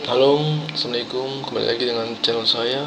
Halo, Assalamualaikum. Kembali lagi dengan channel saya.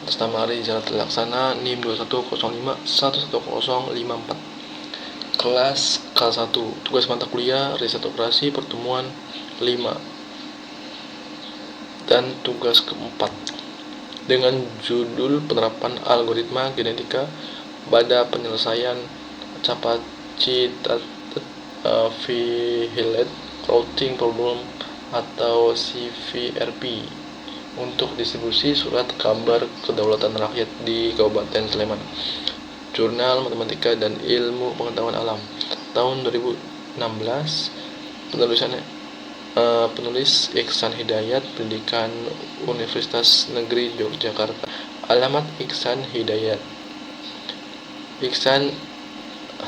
Atas nama Ari Jalan Terlaksana NIM 2105111054. Kelas K1. Tugas mata kuliah Riset Operasi Pertemuan 5. Dan tugas keempat dengan judul Penerapan Algoritma Genetika pada Penyelesaian Capacitated Vehicle Routing Problem atau CVRP untuk distribusi surat kabar kedaulatan rakyat di Kabupaten Sleman. Jurnal Matematika dan Ilmu Pengetahuan Alam tahun 2016. Penulis Iksan Hidayat, Pendidikan Universitas Negeri Yogyakarta. Alamat Iksan Hidayat Iksan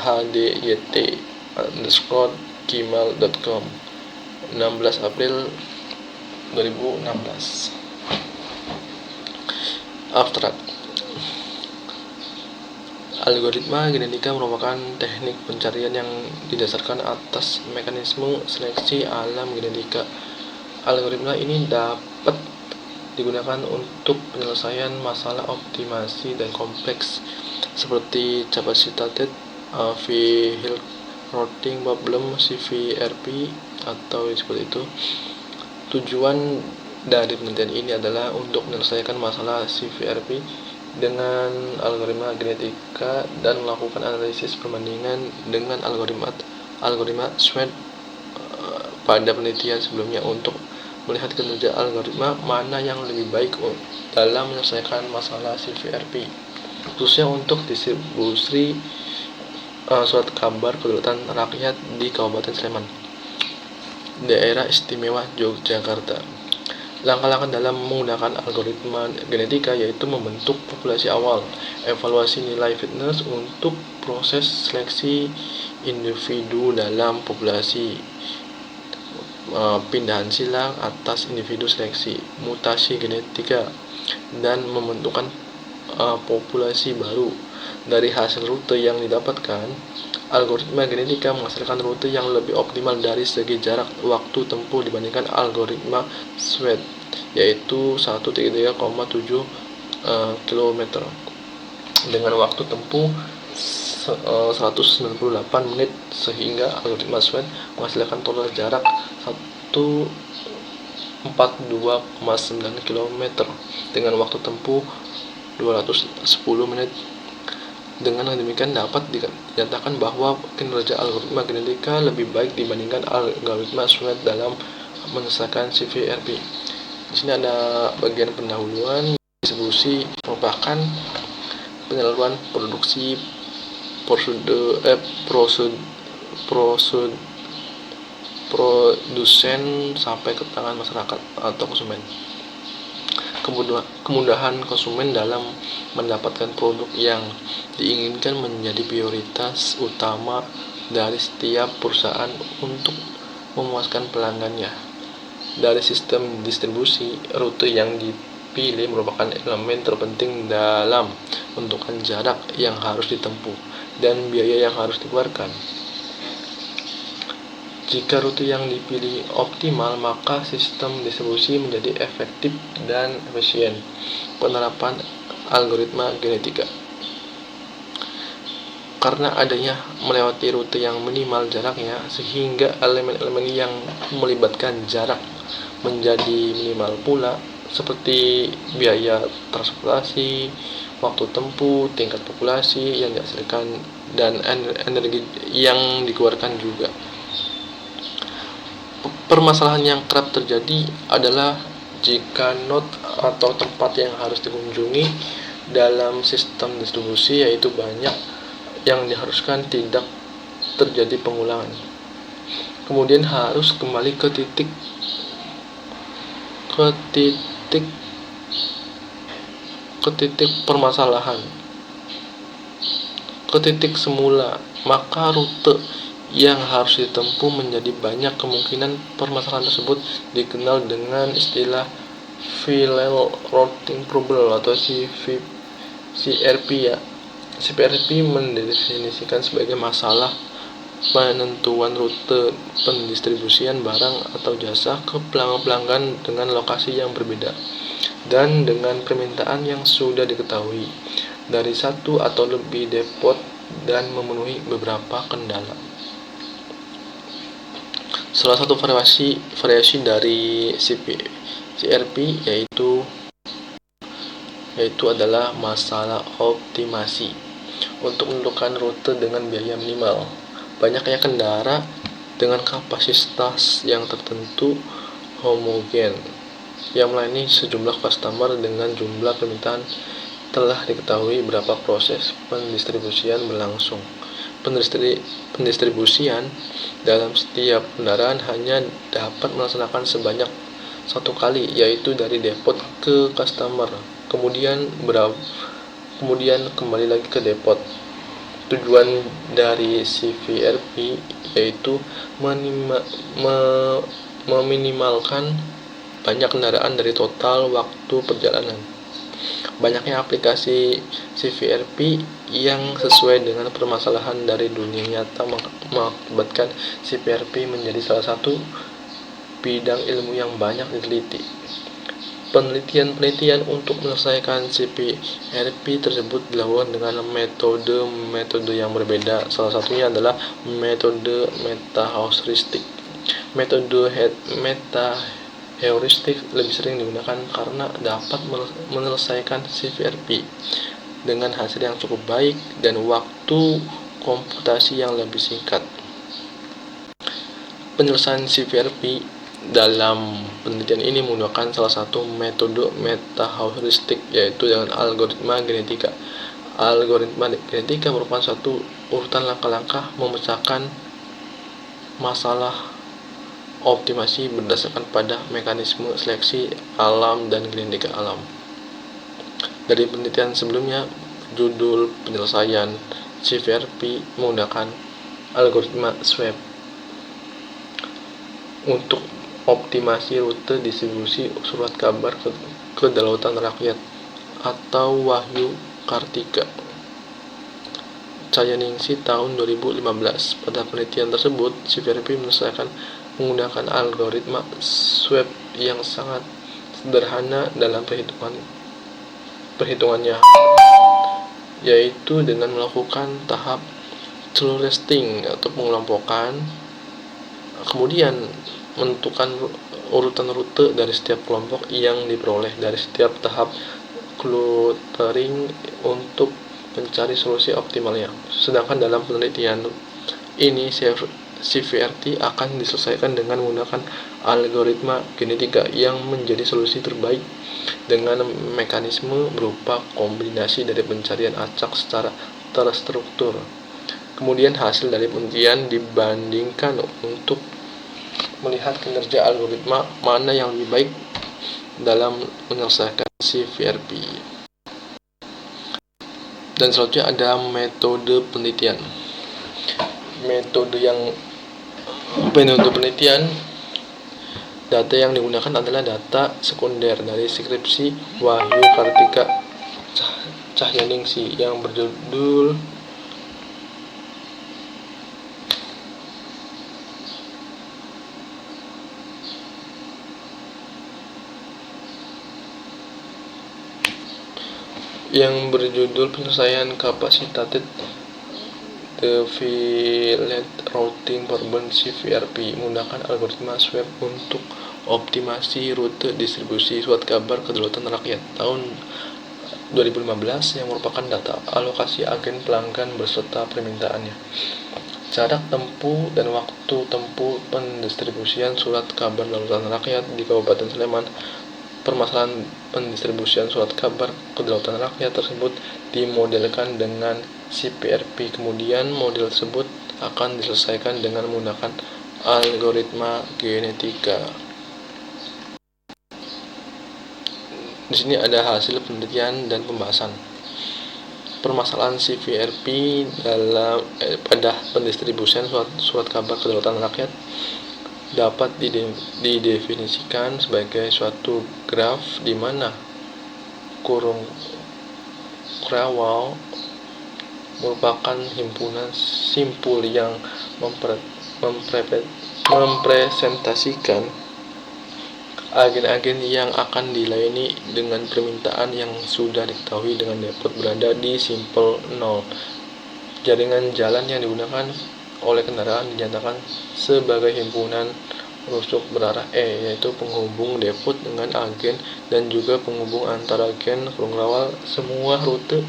hdyt_gmail.com 16 April 2016. Abstrak. Algoritma genetika merupakan teknik pencarian yang didasarkan atas mekanisme seleksi alam genetika. Algoritma ini dapat digunakan untuk penyelesaian masalah optimasi dan kompleks seperti capacitated vehicle routing problem (CVRP) atau seperti itu. Tujuan dari penelitian ini adalah untuk menyelesaikan masalah CVRP dengan algoritma genetika dan melakukan analisis perbandingan dengan algoritma SWOT pada penelitian sebelumnya untuk melihat kinerja algoritma mana yang lebih baik dalam menyelesaikan masalah CVRP, khususnya untuk distribusi surat kabar kedaulatan rakyat di Kabupaten Sleman, Daerah Istimewa Yogyakarta. Langkah-langkah dalam menggunakan algoritma genetika yaitu membentuk populasi awal, evaluasi nilai fitness untuk proses seleksi individu dalam populasi, pindahan silang atas individu seleksi, mutasi genetika, dan membentukkan populasi baru. Dari hasil rute yang didapatkan, algoritma genetika menghasilkan rute yang lebih optimal dari segi jarak waktu tempuh dibandingkan algoritma SWOT, yaitu 133,7 km dengan waktu tempuh 198 menit, sehingga algoritma SWOT menghasilkan total jarak 142,9 km dengan waktu tempuh 210 menit. Dengan demikian dapat dinyatakan bahwa kinerja algoritma genetika lebih baik dibandingkan algoritma SWOT dalam menyelesaikan CVRP. Di sini ada bagian pendahuluan. Distribusi merupakan penyaluran produksi produsen sampai ke tangan masyarakat atau konsumen. Kemudahan konsumen dalam mendapatkan produk yang diinginkan menjadi prioritas utama dari setiap perusahaan untuk memuaskan pelanggannya. Dari sistem distribusi, rute yang dipilih merupakan elemen terpenting dalam menentukan jarak yang harus ditempuh dan biaya yang harus dikeluarkan. Jika rute yang dipilih optimal, maka sistem distribusi menjadi efektif dan efisien. Penerapan algoritma genetika. Karena adanya melewati rute yang minimal jaraknya, sehingga elemen-elemen yang melibatkan jarak menjadi minimal pula, seperti biaya transportasi, waktu tempuh, tingkat populasi yang dihasilkan, dan energi yang dikeluarkan juga. Permasalahan yang kerap terjadi adalah jika node atau tempat yang harus dikunjungi dalam sistem distribusi yaitu banyak, yang diharuskan tidak terjadi pengulangan. Kemudian harus kembali ke titik permasalahan, ke titik semula, maka rute yang harus ditempuh menjadi banyak. Kemungkinan permasalahan tersebut dikenal dengan istilah Vehicle Routing Problem atau CVRP ya. CVRP mendefinisikan sebagai masalah penentuan rute pendistribusian barang atau jasa ke pelanggan dengan lokasi yang berbeda dan dengan permintaan yang sudah diketahui dari satu atau lebih depot dan memenuhi beberapa kendala. Salah satu variasi dari CRP yaitu adalah masalah optimasi untuk menentukan rute dengan biaya minimal. Banyaknya kendaraan dengan kapasitas yang tertentu homogen yang melayani sejumlah customer dengan jumlah permintaan telah diketahui berapa proses pendistribusian berlangsung. Pendistribusian dalam setiap kendaraan hanya dapat melaksanakan sebanyak satu kali, yaitu dari depot ke customer, kemudian kembali lagi ke depot. Tujuan dari CVRP yaitu meminimalkan banyak kendaraan dari total waktu perjalanan. Banyaknya aplikasi CVRP yang sesuai dengan permasalahan dari dunia nyata mengakibatkan CVRP menjadi salah satu bidang ilmu yang banyak diteliti. Penelitian untuk menyelesaikan CVRP tersebut dilakukan dengan metode yang berbeda. Salah satunya adalah metode meta-heuristik. Metode meta-heuristik lebih sering digunakan karena dapat menyelesaikan CVRP dengan hasil yang cukup baik dan waktu komputasi yang lebih singkat. Penyelesaian CVRP dalam penelitian ini menggunakan salah satu metode meta-heuristik, yaitu dengan algoritma genetika. Algoritma genetika merupakan suatu urutan langkah-langkah memecahkan masalah optimasi berdasarkan pada mekanisme seleksi alam dan genetika alam. Dari penelitian sebelumnya, judul penyelesaian CVRP menggunakan algoritma SWAP untuk optimasi rute distribusi surat kabar kedaulatan rakyat atau Wahyu Kartika Cahyaningsih tahun 2015. Pada penelitian tersebut, CVRP menyelesaikan menggunakan algoritma SWAP yang sangat sederhana dalam perhitungannya, yaitu dengan melakukan tahap clustering atau pengelompokan, kemudian menentukan urutan rute dari setiap kelompok yang diperoleh dari setiap tahap clustering untuk mencari solusi optimalnya. Sedangkan dalam penelitian ini, CVRP akan diselesaikan dengan menggunakan algoritma genetika yang menjadi solusi terbaik dengan mekanisme berupa kombinasi dari pencarian acak secara terstruktur. Kemudian hasil dari penelitian dibandingkan untuk melihat kinerja algoritma mana yang lebih baik dalam menyelesaikan CVRP. Dan selanjutnya ada metode penelitian. Metode penelitian, data yang digunakan adalah data sekunder dari skripsi Wahyu Kartika Cahyaningsih yang berjudul penyelesaian capacitated definite routing problem CVRP menggunakan algoritma SWAP untuk optimasi rute distribusi surat kabar kedaulatan rakyat tahun 2015 yang merupakan data alokasi agen pelanggan beserta permintaannya, jarak tempuh dan waktu tempuh pendistribusian surat kabar kedaulatan rakyat di Kabupaten Sleman. Permasalahan pendistribusian surat kabar kedaulatan rakyat tersebut dimodelkan dengan CVRP. Kemudian model tersebut akan diselesaikan dengan menggunakan algoritma genetika. Di sini ada hasil penelitian dan pembahasan. Permasalahan CVRP pada pendistribusian surat kabar kedaulatan rakyat dapat didefinisikan sebagai suatu graf di mana kurung krawal merupakan himpunan simpul yang mempresentasikan agen-agen yang akan dilayani dengan permintaan yang sudah diketahui dengan depot berada di simpel 0. Jaringan jalan yang digunakan oleh kendaraan dinyatakan sebagai himpunan rusuk berarah E, yaitu penghubung depot dengan agen dan juga penghubung antara agen pengawal. Semua rute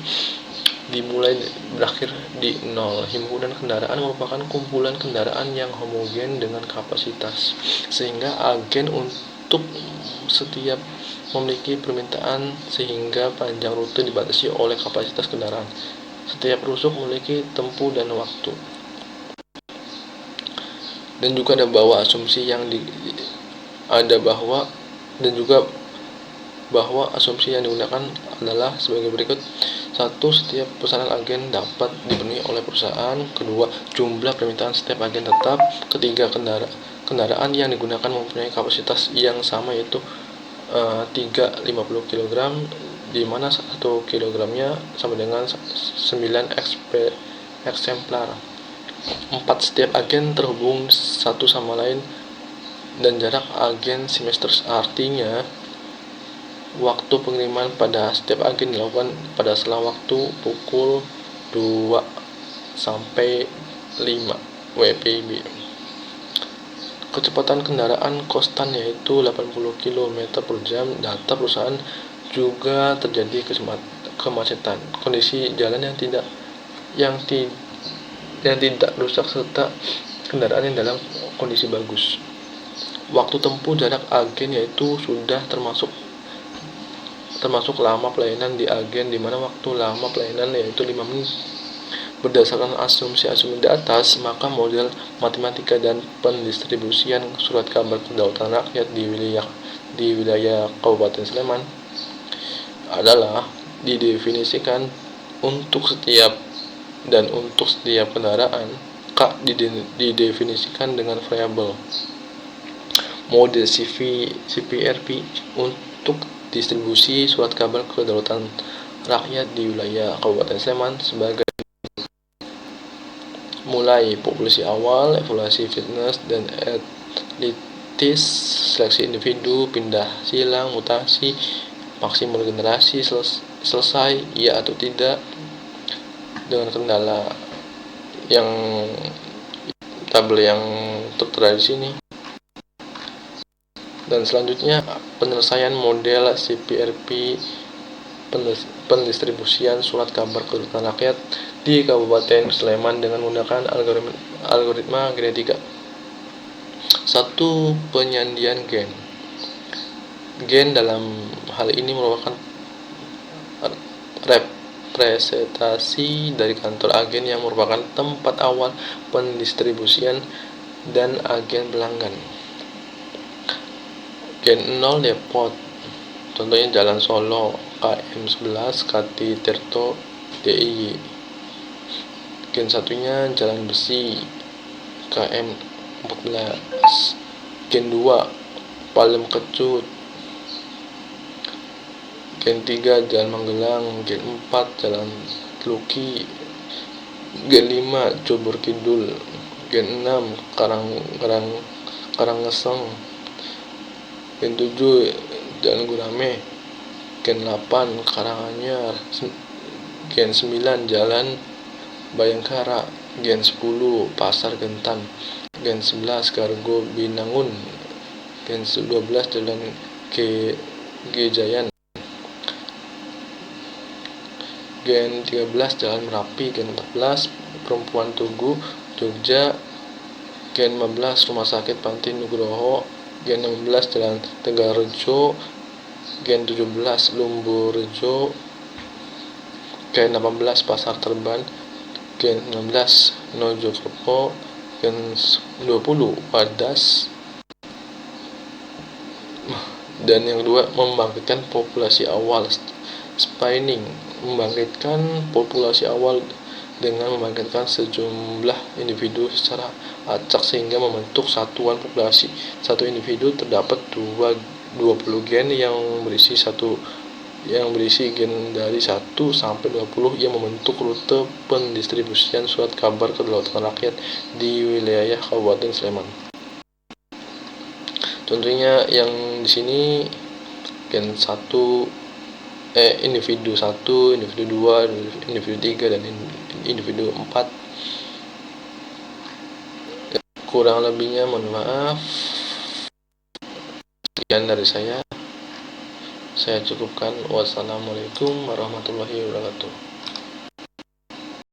dimulai berakhir di 0. Himpunan kendaraan merupakan kumpulan kendaraan yang homogen dengan kapasitas, sehingga agen untuk setiap memiliki permintaan sehingga panjang rute dibatasi oleh kapasitas kendaraan. Setiap rusuk memiliki tempuh dan waktu. Dan juga ada bahwa asumsi yang asumsi yang digunakan adalah sebagai berikut. 1. Setiap pesanan agen dapat dipenuhi oleh perusahaan. 2. Jumlah permintaan setiap agen tetap. 3. Kendaraan yang digunakan mempunyai kapasitas yang sama, yaitu 350 kg, di mana 1 kilogramnya sama dengan 9 eksemplar. 4. Setiap agen terhubung satu sama lain dan jarak agen semester, artinya waktu pengiriman pada setiap agen dilakukan pada selang waktu pukul 2 sampai 5 WIB. Kecepatan kendaraan konstan yaitu 80 km per jam. Data perusahaan juga terjadi kemacetan, kondisi jalan yang tidak rusak serta kendaraan yang dalam kondisi bagus. Waktu tempuh jarak agen yaitu sudah termasuk lama pelayanan di agen, di mana waktu lama pelayanan yaitu 5 menit. Berdasarkan asumsi di atas, maka model matematika dan pendistribusian surat kabar kedaulatan rakyat di wilayah Kabupaten Sleman adalah didefinisikan untuk setiap kendaraan. K didefinisikan dengan variabel model CPRP untuk distribusi surat kabar kedaulatan rakyat di wilayah Kabupaten Sleman sebagai mulai populasi awal, evaluasi fitness dan elitis, seleksi individu, pindah silang, mutasi, maksimal generasi selesai, iya atau tidak, dengan kendala yang tabel yang tertera di sini. Dan selanjutnya penyelesaian model CPRP pendistribusian surat kabar kedaulatan rakyat di Kabupaten Sleman dengan menggunakan algoritma genetika. 1. Penyandian gen. Gen dalam hal ini merupakan representasi dari kantor agen yang merupakan tempat awal pendistribusian dan agen pelanggan. Gen 0 depot, contohnya Jalan Solo, KM 11, Kati Tirto, DIY. Gen 1-nya Jalan Besi, KM 14. Gen 2 Palem Kecut. Gen 3 Jalan Magelang. Gen 4 Jalan Luki. Gen 5 Jobor Kidul. Gen 6 Karangeseng. Gen 7 Jalan Gurame. Gen 8 Karanganyar. Gen 9 Jalan Bayangkara. Gen 10 Pasar Gentan. Gen 11 Gargo Binangun. Gen 12 Jalan Gejayan. Gen 13 Jalan Merapi. Gen 14 Perempuan Tugu Jogja. Gen 15 Rumah Sakit Panti Nugroho. Gen 16 Jalan Tegalrejo. Gen 17 Lumburjo. Gen 18 Pasar Terban. Gen 19 Mojokerto. Gen 20 Wadas. Dan yang kedua, membangkitkan populasi awal. Spinning, membangkitkan populasi awal dengan membangkitkan sejumlah individu secara acak sehingga membentuk satuan populasi. Satu individu terdapat 20 gen yang berisi satu yang berisi gen dari 1 sampai 20 yang membentuk rute pendistribusian surat kabar kedaulatan rakyat di wilayah Kabupaten Sleman. Contohnya yang di sini gen 1, individu 1, individu 2, individu 3, dan individu 4. Kurang lebihnya mohon maaf. Sekian dari saya cukupkan. Wassalamualaikum warahmatullahi wabarakatuh.